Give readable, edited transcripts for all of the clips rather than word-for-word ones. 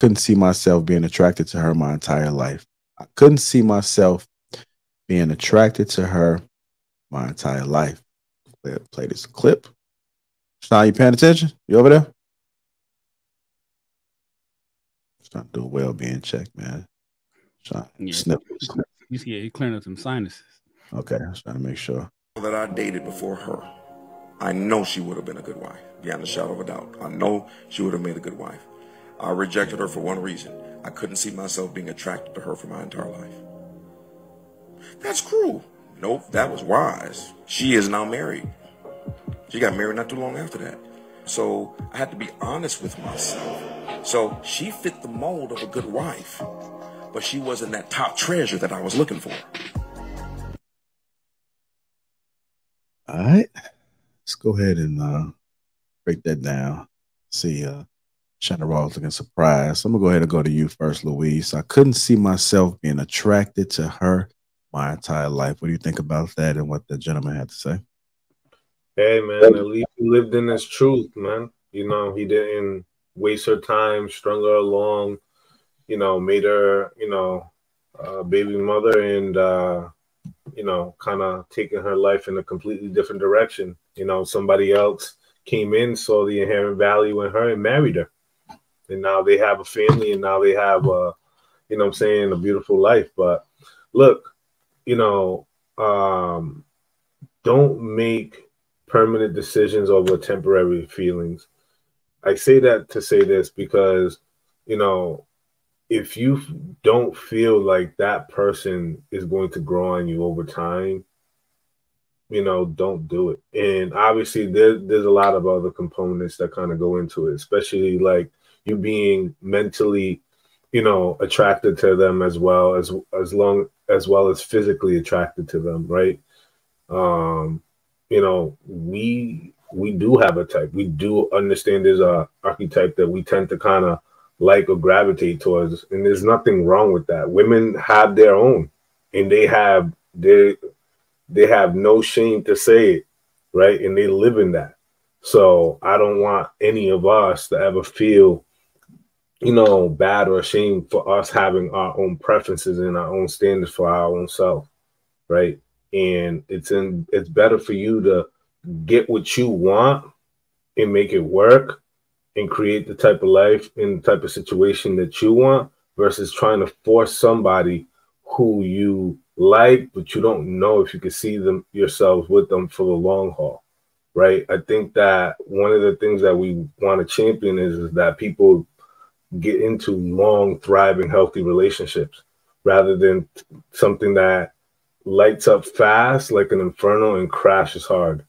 Couldn't see myself being attracted to her my entire life. I couldn't see myself being attracted to her my entire life. Play this clip. Sean, you paying attention? You over there? Just trying to do a well-being check, man. Sean, Yeah, snip. you see, he clearing up some sinuses. Okay, I was trying to make sure. That I dated before her, I know she would have been a good wife, beyond a shadow of a doubt. I know she would have made a good wife. I rejected her for one reason. I couldn't see myself being attracted to her for my entire life. That's cruel. Nope, that was wise. She is now married. She got married not too long after that. So I had to be honest with myself. So she fit the mold of a good wife, but she wasn't that top treasure that I was looking for. All right. Let's go ahead and break that down. See, Shannon Rawls looking surprised. I'm gonna go ahead and go to you first, Louise. I couldn't see myself being attracted to her my entire life. What do you think about that and what the gentleman had to say? Hey man, at least he lived in his truth, man. You know, he didn't waste her time, strung her along, you know, made her, you know, baby mother and you know, kind of taking her life in a completely different direction. You know, somebody else came in, saw the inherent value in her and married her. And now they have a family and now they have you know what I'm saying, a beautiful life. But look, you know, don't make permanent decisions over temporary feelings. I say that to say this because, you know, if you don't feel like that person is going to grow on you over time, you know, don't do it. And obviously there's a lot of other components that kind of go into it, especially like you being mentally, you know, attracted to them as well as physically attracted to them, right? You know, we do have a type. We do understand there's a archetype that we tend to kind of like or gravitate towards, and there's nothing wrong with that. Women have their own, and they have no shame to say it, right? And they live in that. So I don't want any of us to ever feel, you know, bad or ashamed for us having our own preferences and our own standards for our own self, right? And it's better for you to get what you want and make it work and create the type of life and the type of situation that you want versus trying to force somebody who you like, but you don't know if you can see them yourselves with them for the long haul, right? I think that one of the things that we want to champion is that people get into long, thriving, healthy relationships rather than something that lights up fast like an inferno and crashes hard.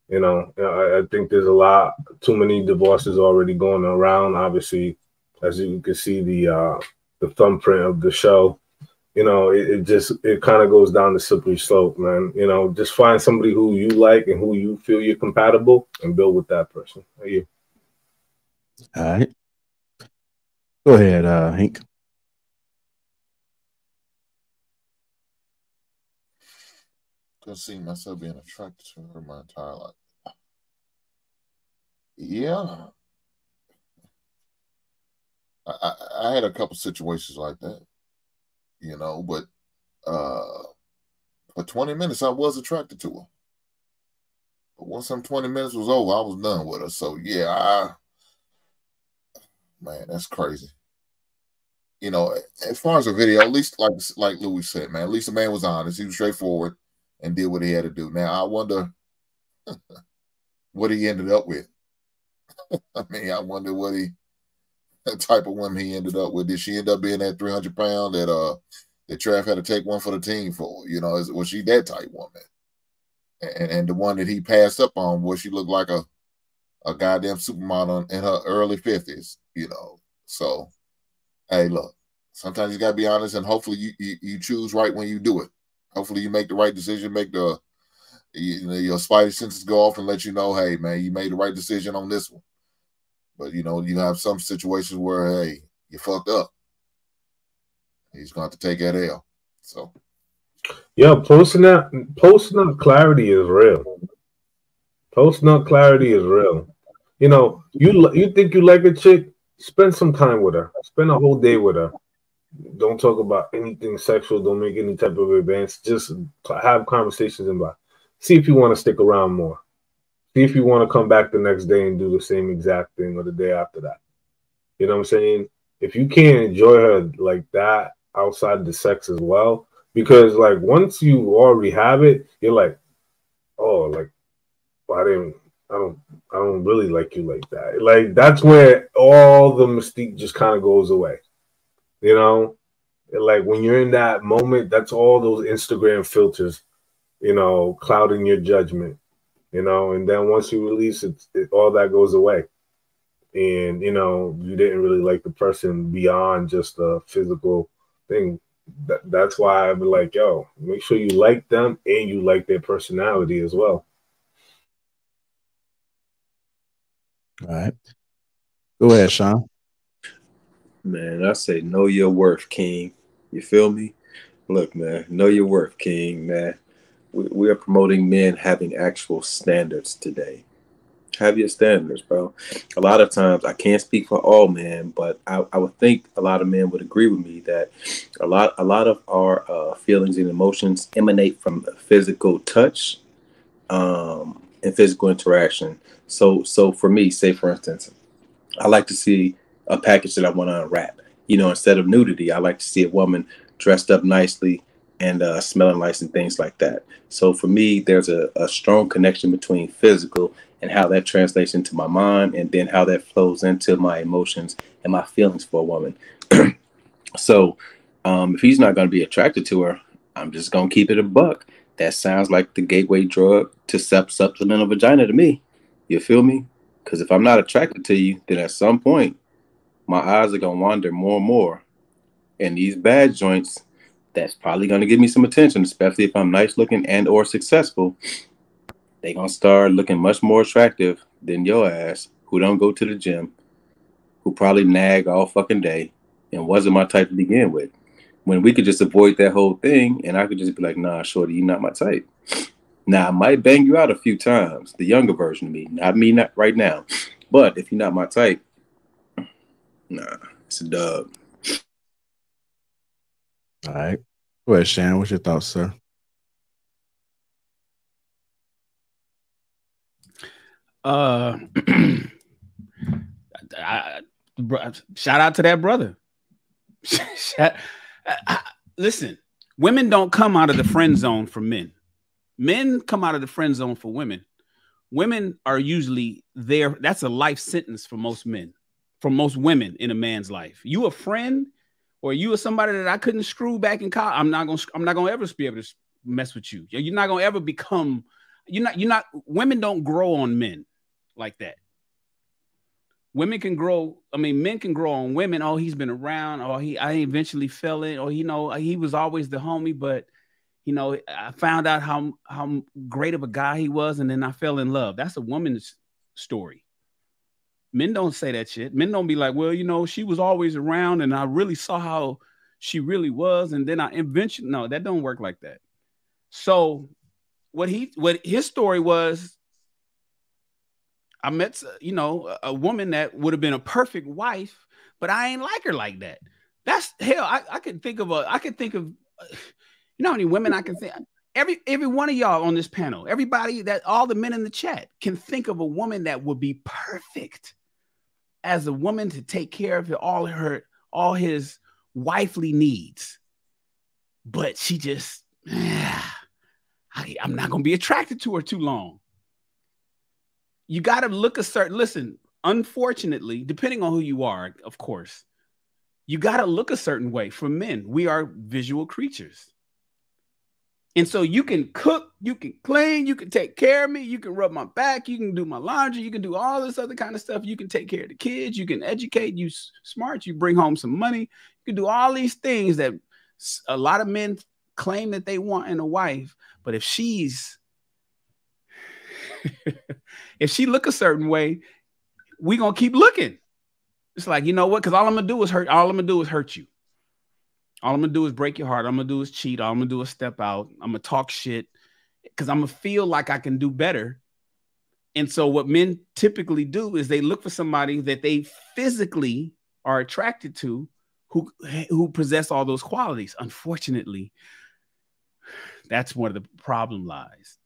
You know, I think there's a lot too many divorces already going around. Obviously, as you can see the thumbprint of the show, you know, it kind of goes down the slippery slope, man. You know, just find somebody who you like and who you feel you're compatible and build with that person. Are you? All right. Go ahead, Hank. Couldn't see myself being attracted to her my entire life. Yeah. I had a couple situations like that, you know, but for 20 minutes I was attracted to her. But once some 20 minutes was over, I was done with her. So yeah, man, that's crazy. You know, as far as a video, at least like Louis said, man, at least the man was honest. He was straightforward and did what he had to do. Now I wonder what he ended up with. I mean, I wonder what type of woman he ended up with. Did she end up being that 300-pound that Trav had to take one for the team for? You know, was she that type woman? And the one that he passed up on, was she looked like a goddamn supermodel in her early 50s, you know? So, hey, look, sometimes you got to be honest, and hopefully you choose right when you do it. Hopefully you make the right decision, make your spidey senses go off and let you know, hey, man, you made the right decision on this one. But, you know, you have some situations where, hey, you fucked up. He's going to have to take that L. So. Yeah, posting up clarity is real. Posting up clarity is real. You know, you think you like a chick, spend some time with her. Spend a whole day with her. Don't talk about anything sexual. Don't make any type of advance. Just have conversations about. See if you want to stick around more. See if you want to come back the next day and do the same exact thing or the day after that. You know what I'm saying? If you can't enjoy her like that outside the sex as well, because like once you already have it, you're like, oh, like well, I don't really like you like that. Like that's where all the mystique just kind of goes away. You know, like when you're in that moment, that's all those Instagram filters, you know, clouding your judgment. You know, and then once you release it, all that goes away. And you know, you didn't really like the person beyond just the physical thing. That's why I'd be like, yo, make sure you like them and you like their personality as well. All right. Go ahead, Sean. Man, I say know your worth, King. You feel me? Look, man, know your worth, King, man. We are promoting men having actual standards today. Have your standards, bro. A lot of times, I can't speak for all men, but I would think a lot of men would agree with me that a lot of our feelings and emotions emanate from physical touch and physical interaction. So for me, say for instance, I like to see a package that I want to unwrap. You know, instead of nudity, I like to see a woman dressed up nicely and smelling nice and things like that. So for me, there's a strong connection between physical and how that translates into my mind, and then how that flows into my emotions and my feelings for a woman. So if he's not going to be attracted to her, I'm just going to keep it a buck. That sounds like the gateway drug to supplemental vagina to me. You feel me? Because if I'm not attracted to you, then at some point, my eyes are going to wander more and more. And these bad joints, that's probably going to give me some attention, especially if I'm nice looking and or successful. They going to start looking much more attractive than your ass, who don't go to the gym, who probably nag all fucking day and wasn't my type to begin with. When we could just avoid that whole thing, and I could just be like, nah, shorty, you're not my type. Now, I might bang you out a few times, the younger version of me, not right now. But if you're not my type, nah, it's a dub. All right. Go ahead, Shan. What's your thoughts, sir? Shout out to that brother. Listen, women don't come out of the friend zone for men. Men come out of the friend zone for women. Women are usually there. That's a life sentence for most men, for most women in a man's life. You a friend, or you are somebody that I couldn't screw back in college. I'm not gonna ever be able to mess with you. You're not gonna ever become. You're not. Women don't grow on men like that. Women can grow. I mean, men can grow on women. Oh, he's been around. Oh, I eventually fell in. Or he was always the homie, but I found out how great of a guy he was, and then I fell in love. That's a woman's story. Men don't say that shit. Men don't be like, well, she was always around, and I really saw how she really was, and then I eventually. No, that don't work like that. So, what his story was. I met, a woman that would have been a perfect wife, but I ain't like her like that. That's hell. I could think of how many women I can think. Every one of y'all on this panel, everybody all the men in the chat can think of a woman that would be perfect as a woman to take care of all his wifely needs. But she just, I'm not going to be attracted to her too long. You got to look listen, unfortunately, depending on who you are, of course, you got to look a certain way. For men, we are visual creatures. And so you can cook, you can clean, you can take care of me, you can rub my back, you can do my laundry, you can do all this other kind of stuff. You can take care of the kids, you can educate, you smart, you bring home some money. You can do all these things that a lot of men claim that they want in a wife. But if if she look a certain way, we gonna keep looking. It's like, you know what? Because all I'm gonna do is hurt. All I'm gonna do is hurt you. All I'm gonna do is break your heart. All I'm gonna do is cheat. All I'm gonna do is step out. I'm gonna talk shit because I'm gonna feel like I can do better. And so what men typically do is they look for somebody that they physically are attracted to who possess all those qualities. Unfortunately, that's where the problem lies.